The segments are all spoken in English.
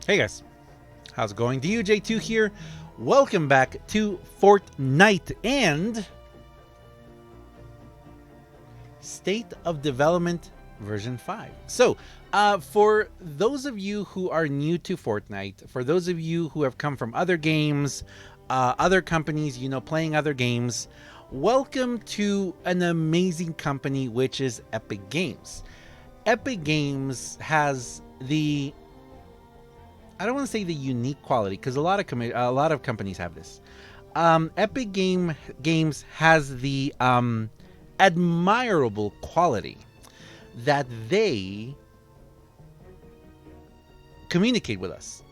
Hey guys, how's it going? DUJ2 here. Welcome back to Fortnite and State of Development version 5. So, for those of you who are new to Fortnite, for those of you who have come from other games, other companies, playing other games, welcome to an amazing company, which is Epic Games. Epic Games has the, I don't want to say the unique quality, because a lot of companies have this. Epic Games has the admirable quality that they communicate with us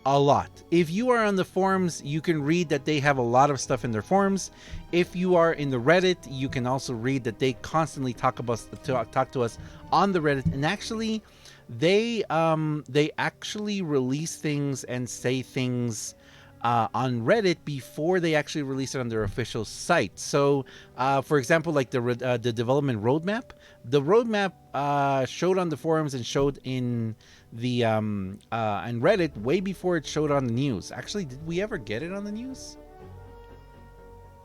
a lot. If you are on the forums, you can read that they have a lot of stuff in their forums. If you are in the Reddit, you can also read that they constantly talk to us on the Reddit. And actually, they actually release things and say things on Reddit before they actually release it on their official site. So, for example, like the development roadmap, the roadmap showed on the forums and showed in the on Reddit way before it showed on the news. Actually, did we ever get it on the news?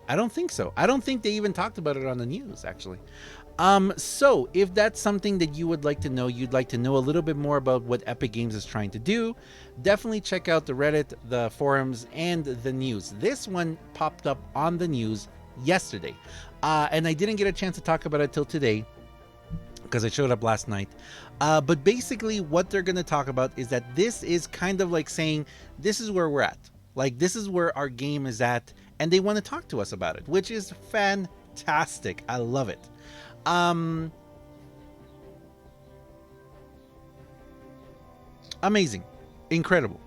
I don't think so. I don't think they even talked about it on the news, actually. So if that's something that you would like to know, you'd like to know a little bit more about what Epic Games is trying to do, definitely check out the Reddit, the forums, and the news. This one popped up on the news yesterday, and I didn't get a chance to talk about it till today because I showed up last night. But basically what they're going to talk about is that this is kind of like saying, this is where we're at. Like, this is where our game is at, and they want to talk to us about it, which is fantastic. I love it. Amazing, incredible.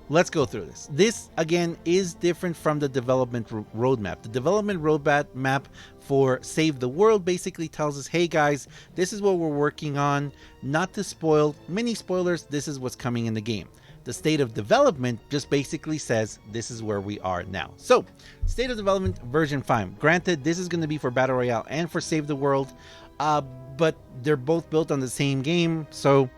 Let's go through this. This again is different from the development roadmap. The development roadmap for Save the World basically tells us, hey guys, this is what we're working on. Not to spoil many spoilers, this is what's coming in the game. The state of development just basically says this is where we are now. So, state of development version 5. Granted, this is going to be for Battle Royale and for Save the World, but they're both built on the same game, so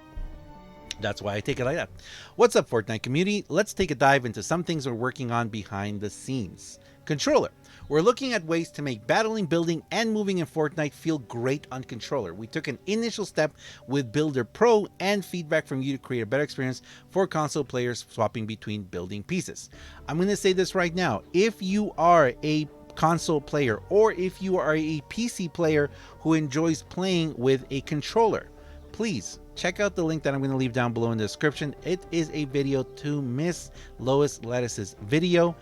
that's why I take it like that. What's up, Fortnite community? Let's take a dive into some things we're working on behind the scenes. Controller. We're looking at ways to make battling, building, and moving in Fortnite feel great on controller. We took an initial step with Builder Pro and feedback from you to create a better experience for console players swapping between building pieces. I'm going to say this right now. If you are a console player or if you are a PC player who enjoys playing with a controller, please check out the link that I'm going to leave down below in the description. It is a video to Miss Lois Lettuce's video.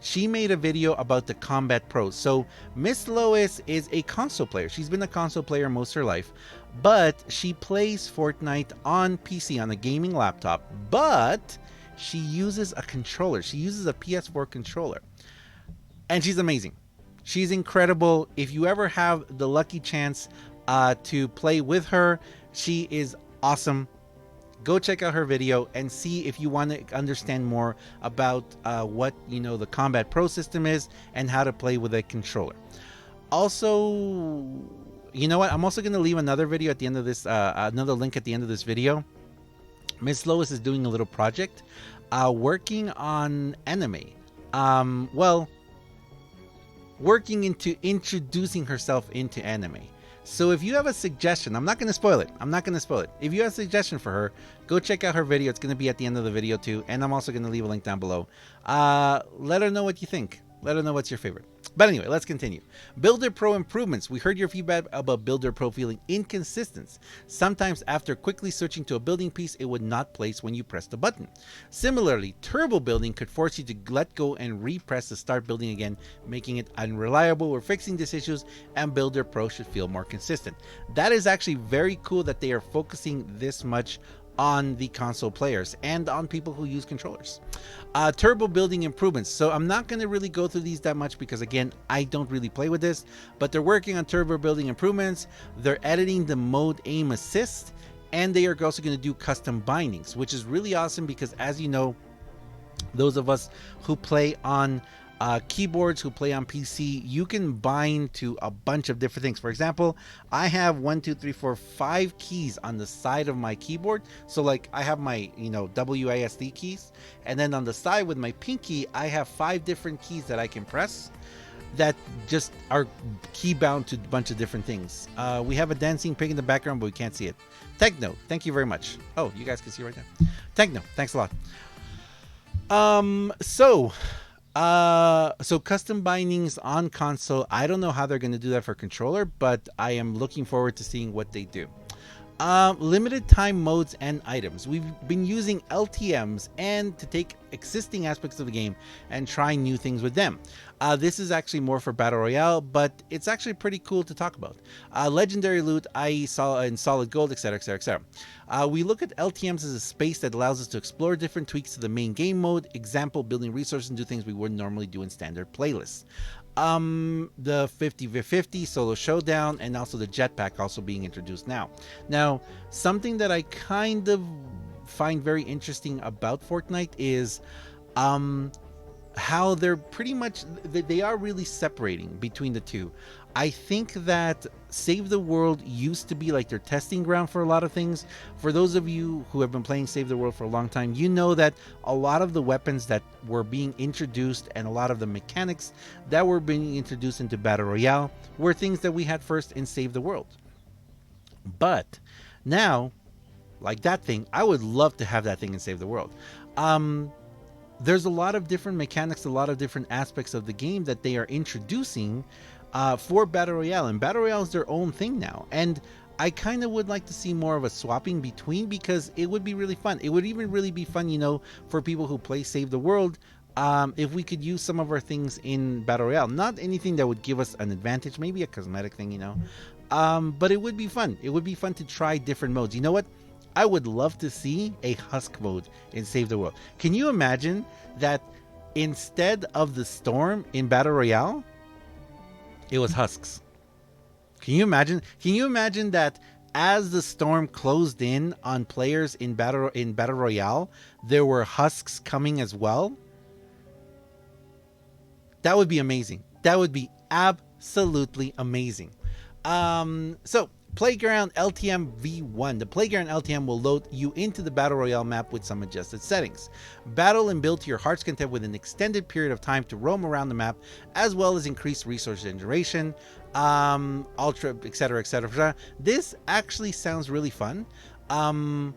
She made a video about the Combat Pros. So Miss Lois is a console player. She's been a console player most of her life, but she plays Fortnite on PC, on a gaming laptop, but she uses a controller. She uses a PS4 controller, and she's amazing. She's incredible. If you ever have the lucky chance to play with her, she is awesome. Go check out her video and see if you want to understand more about what the Combat Pro system is and how to play with a controller. Also, you know what? I'm also going to leave another video at the end of this, another link at the end of this video. Miss Lois is doing a little project, working on anime. Working into introducing herself into anime. So if you have a suggestion, I'm not going to spoil it. If you have a suggestion for her, go check out her video. It's going to be at the end of the video too. And I'm also going to leave a link down below. Let her know what you think. Let her know what's your favorite. But anyway, let's continue. Builder Pro improvements. We heard your feedback about Builder Pro feeling inconsistent. Sometimes after quickly searching to a building piece, it would not place when you press the button. Similarly, turbo building could force you to let go and repress to start building again, making it unreliable. We're fixing these issues, and Builder Pro should feel more consistent. That is actually very cool that they are focusing this much on the console players and on people who use controllers. Turbo building improvements. So I'm not going to really go through these that much because again, I don't really play with this, but they're working on turbo building improvements. They're editing the mode aim assist, and they are also going to do custom bindings, which is really awesome because, as you know, those of us who play on keyboards who play on PC, you can bind to a bunch of different things. For example, I have 5 keys on the side of my keyboard. So like I have my, WASD keys, and then on the side with my pinky, I have 5 different keys that I can press that just are key bound to a bunch of different things. We have a dancing pig in the background, but we can't see it. Techno, thank you very much. Oh, you guys can see right there. Techno, thanks a lot. So custom bindings on console. I don't know how they're going to do that for controller, but I am looking forward to seeing what they do. Limited time modes and items. We've been using LTMs and to take existing aspects of the game and try new things with them. This is actually more for Battle Royale, but it's actually pretty cool to talk about. Legendary loot, I saw in solid gold, etc, etc, etc. We look at LTMs as a space that allows us to explore different tweaks to the main game mode. Example, building resources and do things we wouldn't normally do in standard playlists. The 50v50 solo showdown, and also the jetpack also being introduced now. Now, something that I kind of find very interesting about Fortnite is how they're pretty much, they are really separating between the two. I think that Save the World used to be like their testing ground for a lot of things. For those of you who have been playing Save the World for a long time, you know that a lot of the weapons that were being introduced and a lot of the mechanics that were being introduced into Battle Royale were things that we had first in Save the World. But now, like that thing, I would love to have that thing in Save the World. There's a lot of different mechanics, a lot of different aspects of the game that they are introducing for Battle Royale, and Battle Royale is their own thing now, and I kind of would like to see more of a swapping between, because it would be really fun. It would even really be fun, for people who play Save the World, if we could use some of our things in Battle Royale. Not anything that would give us an advantage, maybe a cosmetic thing, but it would be fun. It would be fun to try different modes. You know what? I would love to see a husk mode in Save the World. Can you imagine that instead of the storm in Battle Royale, it was husks? Can you imagine? Can you imagine that as the storm closed in on players in Battle Royale, there were husks coming as well? That would be amazing. That would be absolutely amazing. So Playground LTM V1. The Playground LTM will load you into the Battle Royale map with some adjusted settings. Battle and build to your heart's content with an extended period of time to roam around the map, as well as increased resource generation, ultra, etc, etc. This actually sounds really fun. I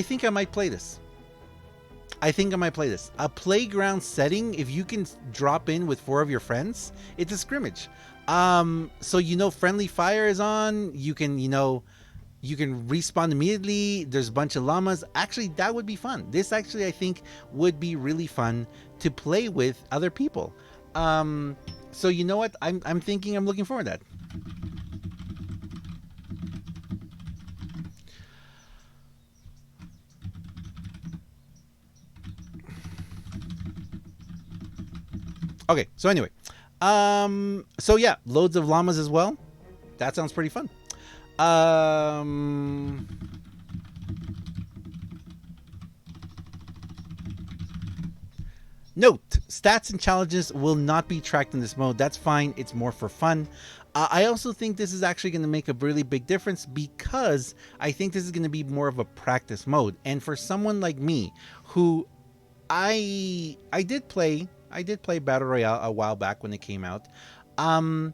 think I might play this. A playground setting, if you can drop in with 4 of your friends, it's a scrimmage. So friendly fire is on, you can respawn immediately, there's a bunch of llamas. Actually, that would be fun. This actually, I think, would be really fun to play with other people. So you know what? I'm looking forward to that. Okay, so anyway, so yeah, loads of llamas as well. That sounds pretty fun. Note, stats and challenges will not be tracked in this mode. That's fine. It's more for fun. I also think this is actually going to make a really big difference, because I think this is going to be more of a practice mode. And for someone like me, who I did play Battle Royale a while back when it came out. I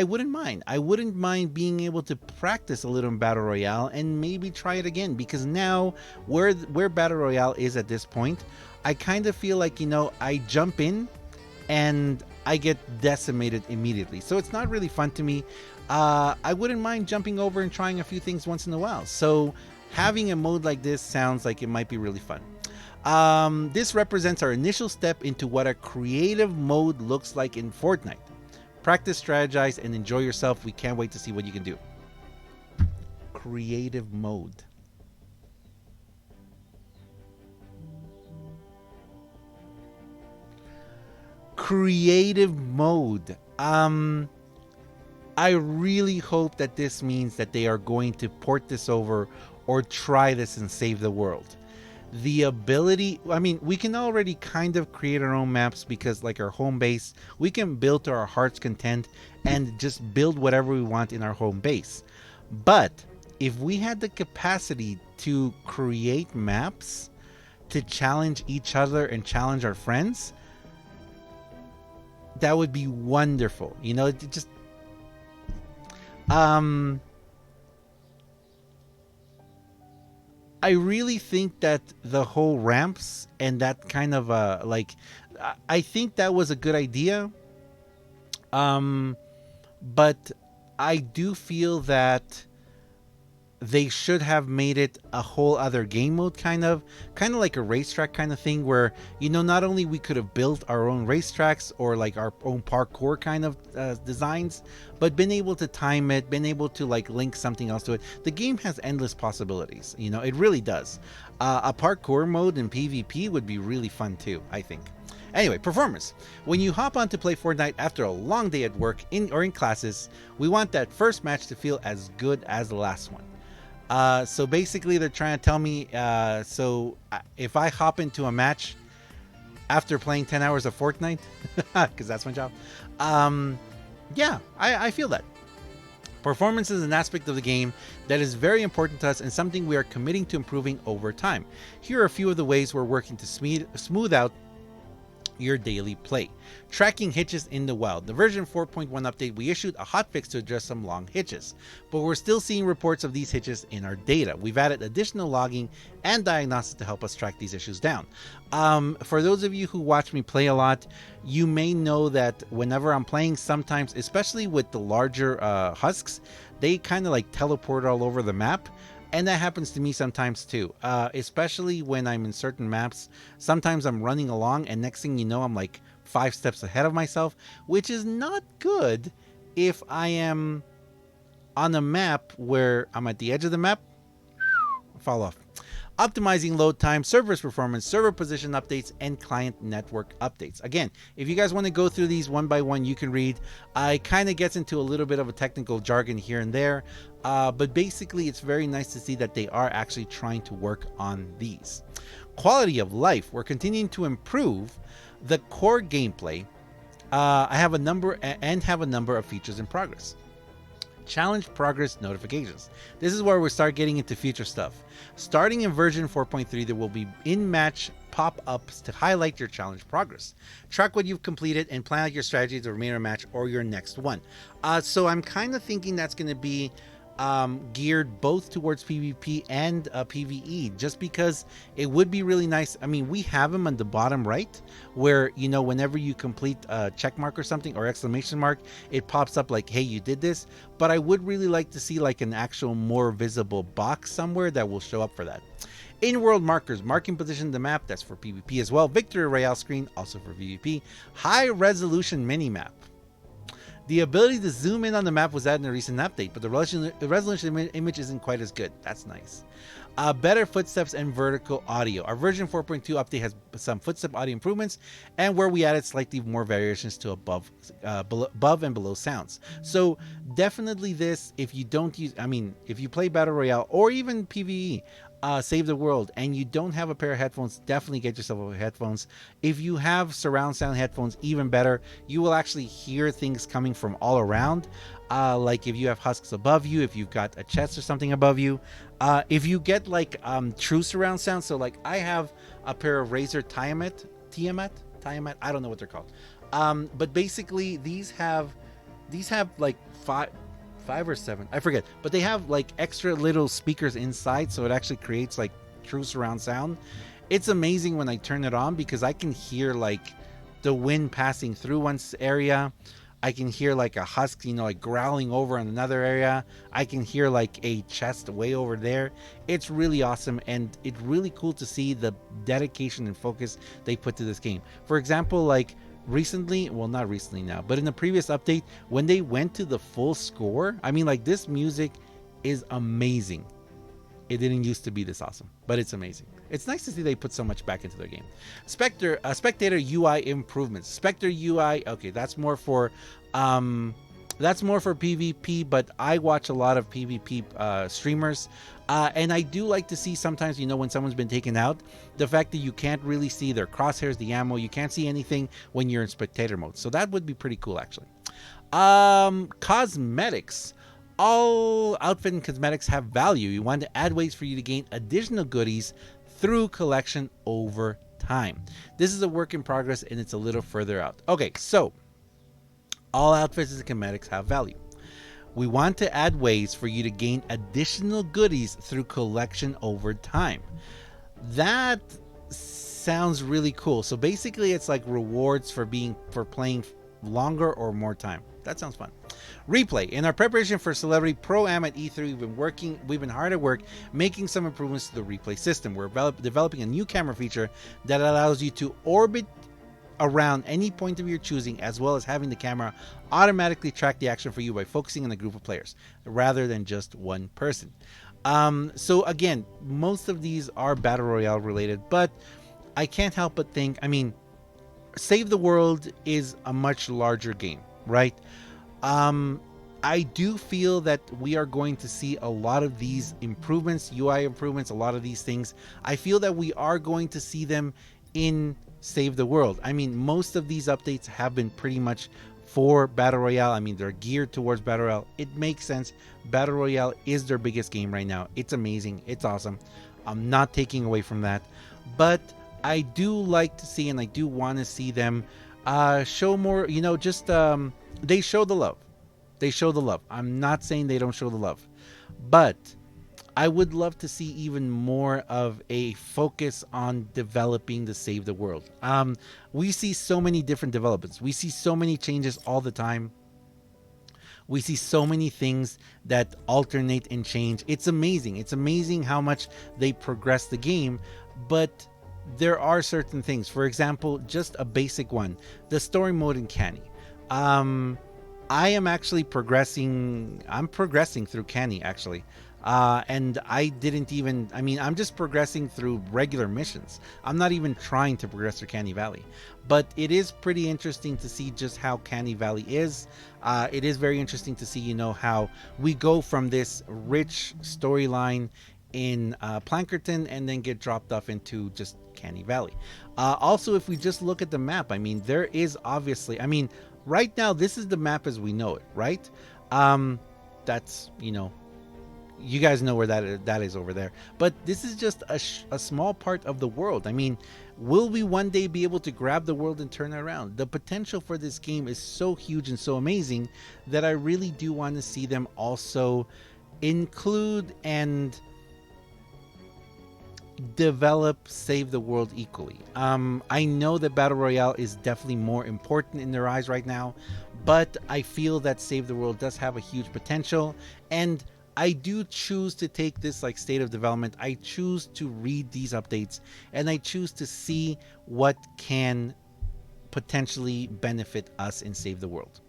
wouldn't mind. I wouldn't mind being able to practice a little in Battle Royale and maybe try it again, because now where Battle Royale is at this point, I kind of feel like, I jump in and I get decimated immediately. So it's not really fun to me. I wouldn't mind jumping over and trying a few things once in a while. So having a mode like this sounds like it might be really fun. This represents our initial step into what a creative mode looks like in Fortnite. Practice, strategize, and enjoy yourself. We can't wait to see what you can do. Creative mode. Creative mode. I really hope that this means that they are going to port this over or try this and Save the World. The ability, I mean, we can already kind of create our own maps because, like, our home base, we can build to our heart's content and just build whatever we want in our home base. But if we had the capacity to create maps to challenge each other and challenge our friends, that would be wonderful. You know, it just I really think that the whole ramps and that kind of I think that was a good idea. But I do feel that they should have made it a whole other game mode, kind of like a racetrack kind of thing, where, you know, not only we could have built our own racetracks or like our own parkour kind of designs, but been able to time it, been able to like link something else to it. The game has endless possibilities, you know, it really does. A parkour mode in PvP would be really fun too, I think. Anyway, performance. When you hop on to play Fortnite after a long day at work or in classes, we want that first match to feel as good as the last one. So basically they're trying to tell me, if I hop into a match after playing 10 hours of Fortnite, because that's my job, yeah, I feel that. Performance is an aspect of the game that is very important to us and something we are committing to improving over time. Here are a few of the ways we're working to smooth out your daily play. Tracking hitches in the wild. The version 4.1 update, we issued a hotfix to address some long hitches, but we're still seeing reports of these hitches in our data. We've added additional logging and diagnostics to help us track these issues down. For those of you who watch me play a lot, you may know that whenever I'm playing, sometimes, especially with the larger husks, they kind of like teleport all over the map. And that happens to me sometimes too, especially when I'm in certain maps. Sometimes I'm running along and next thing you know, I'm like 5 steps ahead of myself, which is not good if I am on a map where I'm at the edge of the map, fall off. Optimizing load time, server's performance, server position updates, and client network updates. Again, if you guys want to go through these one by one, you can read. It kind of gets into a little bit of a technical jargon here and there, but basically it's very nice to see that they are actually trying to work on these. Quality of life, we're continuing to improve the core gameplay. I have a number of features in progress. Challenge progress notifications. This is where we start getting into future stuff. Starting in version 4.3, there will be in-match pop-ups to highlight your challenge progress. Track what you've completed and plan out your strategy to remain in a match or your next one. So I'm kind of thinking that's going to be geared both towards PvP and PvE, just because it would be really nice. I mean, we have them on the bottom right where, you know, whenever you complete a check mark or something or exclamation mark, it pops up like, hey, you did this. But I would really like to see like an actual more visible box somewhere that will show up for that. In-world markers, marking position of the map, that's for PvP as well. Victory Royale screen, also for PvP. High resolution minimap. The ability to zoom in on the map was added in a recent update, but the resolution image isn't quite as good. That's nice. Better footsteps and vertical audio. Our version 4.2 update has some footstep audio improvements, and where we added slightly more variations to above and below sounds. So definitely this, if you don't use, I mean, if you play Battle Royale or even PvE, Save the World, and you don't have a pair of headphones, definitely get yourself a headphones. If you have surround sound headphones, even better. You will actually hear things coming from all around. Like if you have husks above you, if you've got a chest or something above you. If you get like true surround sound, so like I have a pair of Razer Tiamat, I don't know what they're called. But basically these have like five or seven, I forget, but they have like extra little speakers inside, so it actually creates like true surround sound. It's amazing when I turn it on because I can hear like the wind passing through one area. I can hear like a husk, you know, like growling over in another area. I can hear like a chest way over there. It's really awesome, and it's really cool to see the dedication and focus they put to this game. For example, like recently, well, not recently now, but in the previous update, when they went to the full score, I mean, like this music is amazing. It didn't used to be this awesome, but it's amazing. It's nice to see they put so much back into their game. Spectator UI improvements. Spectre UI, okay, that's more for That's more for PvP, but I watch a lot of PvP streamers. And I do like to see sometimes, when someone's been taken out, the fact that you can't really see their crosshairs, the ammo, you can't see anything when you're in spectator mode. So that would be pretty cool, actually. Cosmetics. All outfit and cosmetics have value. You want to add ways for you to gain additional goodies through collection over time. This is a work in progress and it's a little further out. Okay, so all outfits and cosmetics have value. We want to add ways for you to gain additional goodies through collection over time. That sounds really cool. So basically it's like rewards for playing longer or more time. That sounds fun. Replay. In our preparation for Celebrity Pro-Am at E3, we've been hard at work making some improvements to the replay system. We're developing a new camera feature that allows you to orbit around any point of your choosing, as well as having the camera automatically track the action for you by focusing on a group of players rather than just one person. So again, most of these are Battle Royale related, but I can't help but think, Save the World is a much larger game, right? I do feel that we are going to see a lot of these improvements, UI improvements, a lot of these things. I feel that we are going to see them in Save the World. Most of these updates have been pretty much for Battle Royale. They're geared towards Battle Royale. It makes sense. Battle Royale is their biggest game right now. It's amazing. It's awesome. I'm not taking away from that. But I do like to see, and I do want to see them show more, they show the love. They show the love. I'm not saying they don't show the love. But I would love to see even more of a focus on developing the Save the World. We see so many different developments. We see so many changes all the time. We see so many things that alternate and change. It's amazing. It's amazing how much they progress the game. But there are certain things. For example, just a basic one. The story mode in Canny. I am actually progressing. I'm progressing through Canny, actually. And I didn't even, I'm just progressing through regular missions. I'm not even trying to progress through Canny Valley. But it is pretty interesting to see just how Canny Valley is. It is very interesting to see, how we go from this rich storyline in Plankerton and then get dropped off into just Canny Valley. Also, if we just look at the map, there is obviously, right now, this is the map as we know it, right? That's, you guys know where that is over there. But this is just a small part of the world. Will we one day be able to grab the world and turn it around? The potential for this game is so huge and so amazing that I really do want to see them also include and develop Save the World equally. I know that Battle Royale is definitely more important in their eyes right now, but I feel that Save the World does have a huge potential, and I do choose to take this like state of development. I choose to read these updates, and I choose to see what can potentially benefit us in Save the World.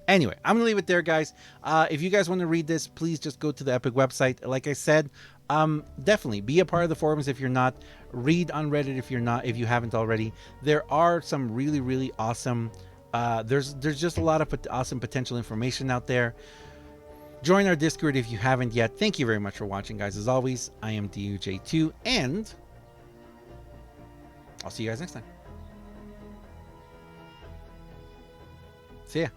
Anyway, I'm gonna leave it there, guys. If you guys want to read this, please just go to the Epic website. Like I said, definitely be a part of the forums if you're not. Read on Reddit if you haven't already. There are some really, really awesome. There's just a lot of awesome potential information out there. Join our Discord if you haven't yet. Thank you very much for watching, guys. As always, I am DUJ2, and I'll see you guys next time. See ya.